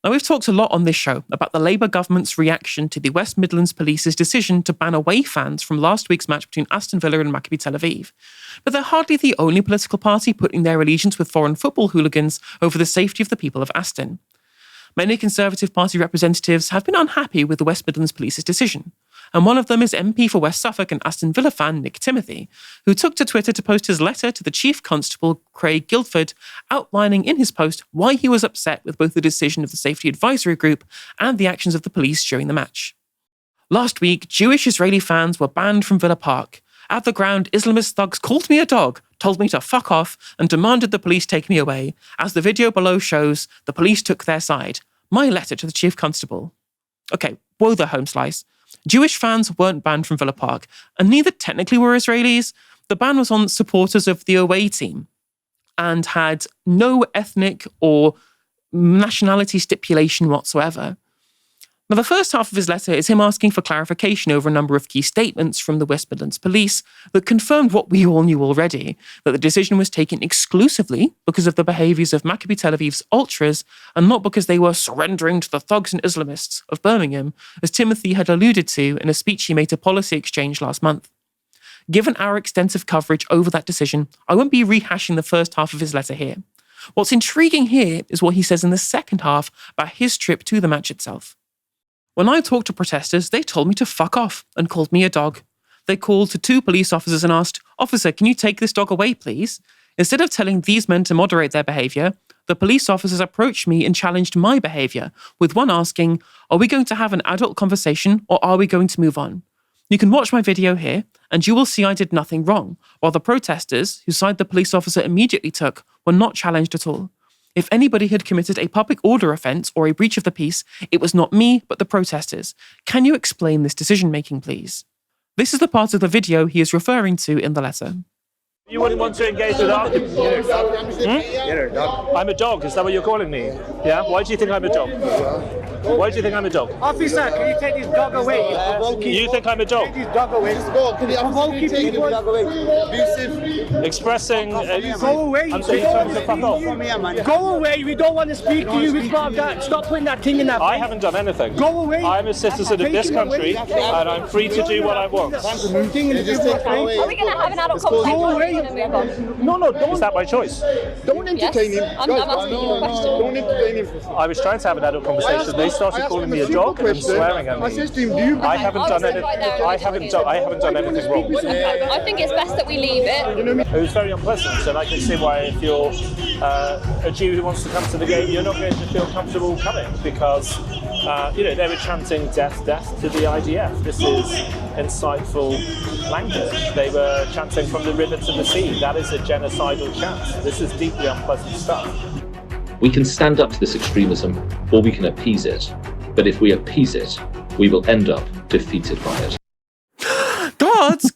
Now, we've talked a lot on this show about the Labour government's reaction to the West Midlands Police's decision to ban away fans from last week's match between Aston Villa and Maccabi Tel Aviv. But they're hardly the only political party putting their allegiance with foreign football hooligans over the safety of the people of Aston. Many Conservative Party representatives have been unhappy with the West Midlands Police's decision, and one of them is MP for West Suffolk and Aston Villa fan Nick Timothy, who took to Twitter to post his letter to the Chief Constable Craig Guildford, outlining in his post why he was upset with both the decision of the Safety Advisory Group and the actions of the police during the match. Last week, Jewish Israeli fans were banned from Villa Park. At the ground, Islamist thugs called me a dog, told me to fuck off, and demanded the police take me away. As the video below shows, the police took their side. My letter to the Chief Constable. Okay, whoa there, home slice. Jewish fans weren't banned from Villa Park, and neither technically were Israelis. The ban was on supporters of the away team and had no ethnic or nationality stipulation whatsoever. Now, the first half of his letter is him asking for clarification over a number of key statements from the West Midlands Police that confirmed what we all knew already, that the decision was taken exclusively because of the behaviours of Maccabi Tel Aviv's ultras and not because they were surrendering to the thugs and Islamists of Birmingham, as Timothy had alluded to in a speech he made to Policy Exchange last month. Given our extensive coverage over that decision, I won't be rehashing the first half of his letter here. What's intriguing here is what he says in the second half about his trip to the match itself. When I talked to protesters, they told me to fuck off and called me a dog. They called to 2 police officers and asked, "Officer, can you take this dog away, please?" Instead of telling these men to moderate their behaviour, the police officers approached me and challenged my behaviour, with one asking, "Are we going to have an adult conversation or are we going to move on?" You can watch my video here, and you will see I did nothing wrong, while the protesters, whose side the police officer immediately took, were not challenged at all. If anybody had committed a public order offence or a breach of the peace, it was not me, but the protesters. Can you explain this decision-making, please? This is the part of the video he is referring to in the letter. You wouldn't want to engage with argument. I'm a dog, is that what you're calling me? Yeah? Why do you think I'm a dog? Why do you think I'm a dog? Officer, can you take this dog away? You think I'm a dog? Take this dog away. Expressing... Go away. I'm saying you told me to fuck off. Go away. We don't want to speak to you. We've got that. Stop putting that thing in that. I haven't done anything. Go away. I'm a citizen of this country and I'm free to do what I want. Are we going to have an adult conversation? Go away. No, don't. Is that my choice? Don't entertain him. I'm asking you a question. Don't entertain him. I was trying to have an adult conversation. They started calling me a dog and swearing at me. I haven't done anything. I haven't done anything wrong. I think it's best that we leave it. It was very unpleasant, and I can see why if you're a Jew who wants to come to the game, you're not going to feel comfortable coming because they were chanting death, death to the IDF. This is insightful language. They were chanting from the river to the sea. That is a genocidal chant. This is deeply unpleasant stuff. We can stand up to this extremism, or we can appease it. But if we appease it, we will end up defeated by it.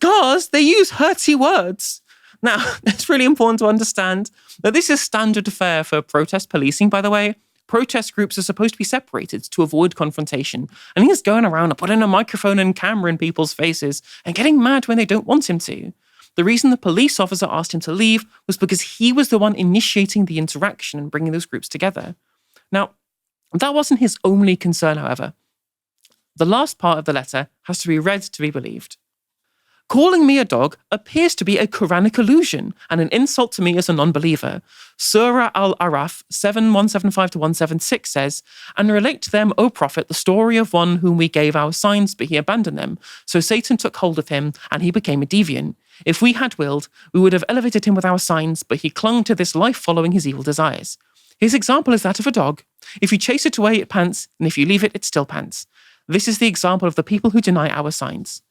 Guards, they use hurty words. Now, it's really important to understand that this is standard fare for protest policing, by the way. Protest groups are supposed to be separated to avoid confrontation. And he's going around and putting a microphone and camera in people's faces and getting mad when they don't want him to. The reason the police officer asked him to leave was because he was the one initiating the interaction and bringing those groups together. Now, that wasn't his only concern, however. The last part of the letter has to be read to be believed. Calling me a dog appears to be a Quranic allusion and an insult to me as a non-believer. Surah Al-Araf 7175-176 says, "And relate to them, O Prophet, the story of one whom we gave our signs, but he abandoned them. So Satan took hold of him, and he became a deviant. If we had willed, we would have elevated him with our signs, but he clung to this life following his evil desires." His example is that of a dog. If you chase it away, it pants, and if you leave it, it still pants. This is the example of the people who deny our signs.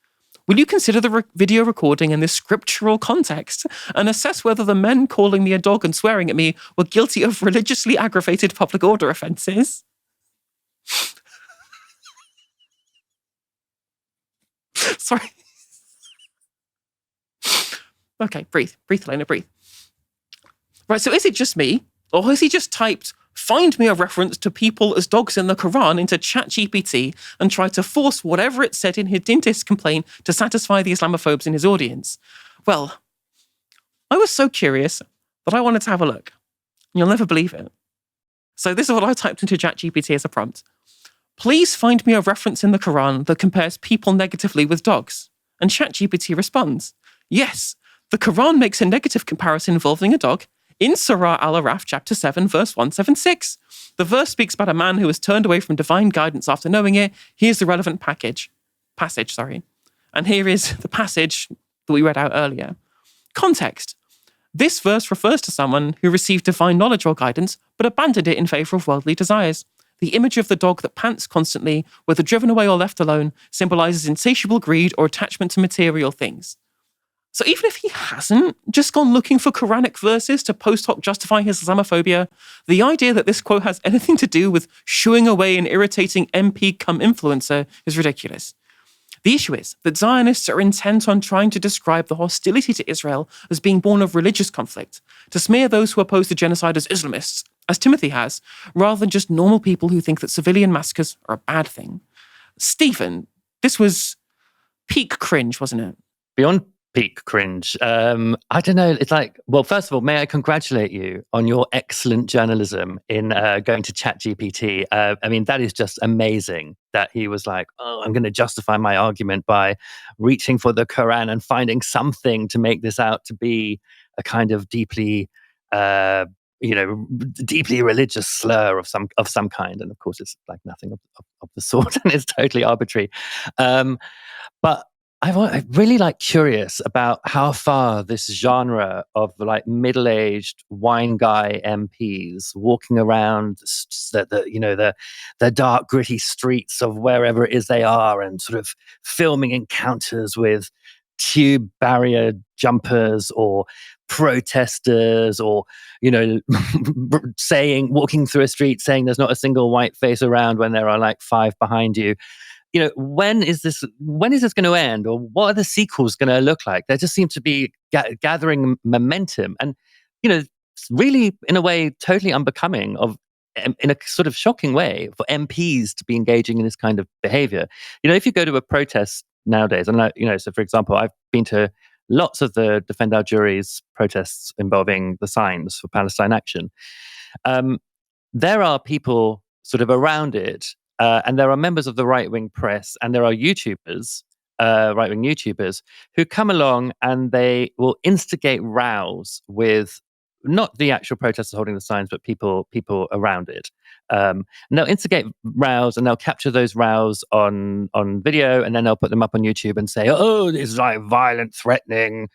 Will you consider the video recording in this scriptural context and assess whether the men calling me a dog and swearing at me were guilty of religiously aggravated public order offences? Sorry. Okay, breathe, Elena, breathe. Right, so is it just me, or has he just typed, "Find me a reference to people as dogs in the Quran" into ChatGPT and tried to force whatever it said in his complaint to satisfy the Islamophobes in his audience? Well, I was so curious that I wanted to have a look. You'll never believe it. So this is what I typed into ChatGPT as a prompt. Please find me a reference in the Quran that compares people negatively with dogs. And ChatGPT responds, yes, the Quran makes a negative comparison involving a dog in Surah Al-Araf, chapter 7, verse 176. The verse speaks about a man who has turned away from divine guidance after knowing it. Here's the relevant passage. And here is the passage that we read out earlier. Context. This verse refers to someone who received divine knowledge or guidance, but abandoned it in favor of worldly desires. The image of the dog that pants constantly, whether driven away or left alone, symbolizes insatiable greed or attachment to material things. So even if he hasn't just gone looking for Quranic verses to post hoc justify his Islamophobia, the idea that this quote has anything to do with shooing away an irritating MP cum influencer is ridiculous. The issue is that Zionists are intent on trying to describe the hostility to Israel as being born of religious conflict, to smear those who oppose the genocide as Islamists, as Timothy has, rather than just normal people who think that civilian massacres are a bad thing. Stephen, this was peak cringe, wasn't it? Beyond peak cringe. I don't know. It's like, well, first of all, may I congratulate you on your excellent journalism in going to ChatGPT. I mean, that is just amazing that he was like, oh, I'm going to justify my argument by reaching for the Quran and finding something to make this out to be a kind of deeply, deeply religious slur of some kind. And of course, it's like nothing of the sort, and it's totally arbitrary. But I'm really like curious about how far this genre of like middle-aged wine guy MPs walking around the dark gritty streets of wherever it is they are and sort of filming encounters with tube barrier jumpers or protesters or walking through a street saying there's not a single white face around when there are like 5 behind you. When is this going to end, or what are the sequels going to look like? They just seem to be gathering momentum, and really in a way totally unbecoming of, in a sort of shocking way, for MPs to be engaging in this kind of behavior. If you go to a protest nowadays, and so for example, I've been to lots of the Defend Our Juries protests involving the signs for Palestine Action. There are people sort of around it. And there are members of the right-wing press, and there are YouTubers, right-wing YouTubers, who come along and they will instigate rows with not the actual protesters holding the signs, but people around it. And they'll instigate rows, and they'll capture those rows on video, and then they'll put them up on YouTube and say, "Oh, this is like violent, threatening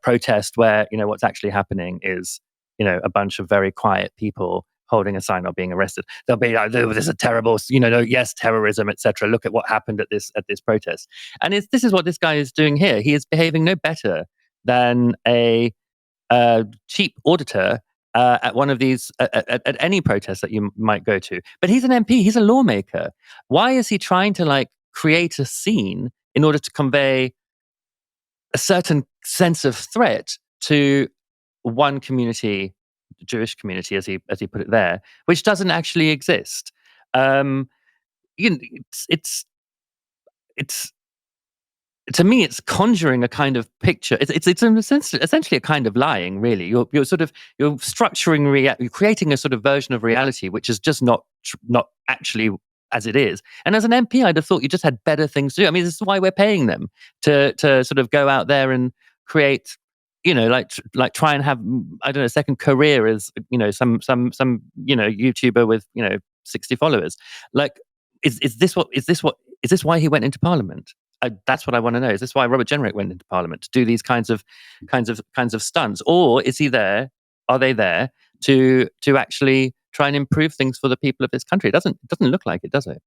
protest," where what's actually happening is a bunch of very quiet people holding a sign or being arrested. They'll be like, "This is a terrible, yes, terrorism, etc. Look at what happened at this protest." And this is what this guy is doing here. He is behaving no better than a cheap auditor at one of these at any protest that you might go to. But he's an MP. He's a lawmaker. Why is he trying to like create a scene in order to convey a certain sense of threat to one community? Jewish community, as he put it there, which doesn't actually exist. It's to me, it's conjuring a kind of picture. It's essentially a kind of lying, really. You're structuring you're creating a sort of version of reality which is just not actually as it is. And as an MP, I'd have thought you just had better things to do. I mean, this is why we're paying them to sort of go out there and create. Like try and have, I don't know, a second career as some YouTuber with 60 followers. Like, is this why he went into Parliament? That's what I want to know. Is this why Robert Jenrick went into Parliament, to do these kinds of stunts, or are they there to actually try and improve things for the people of this country? It doesn't look like it, does it?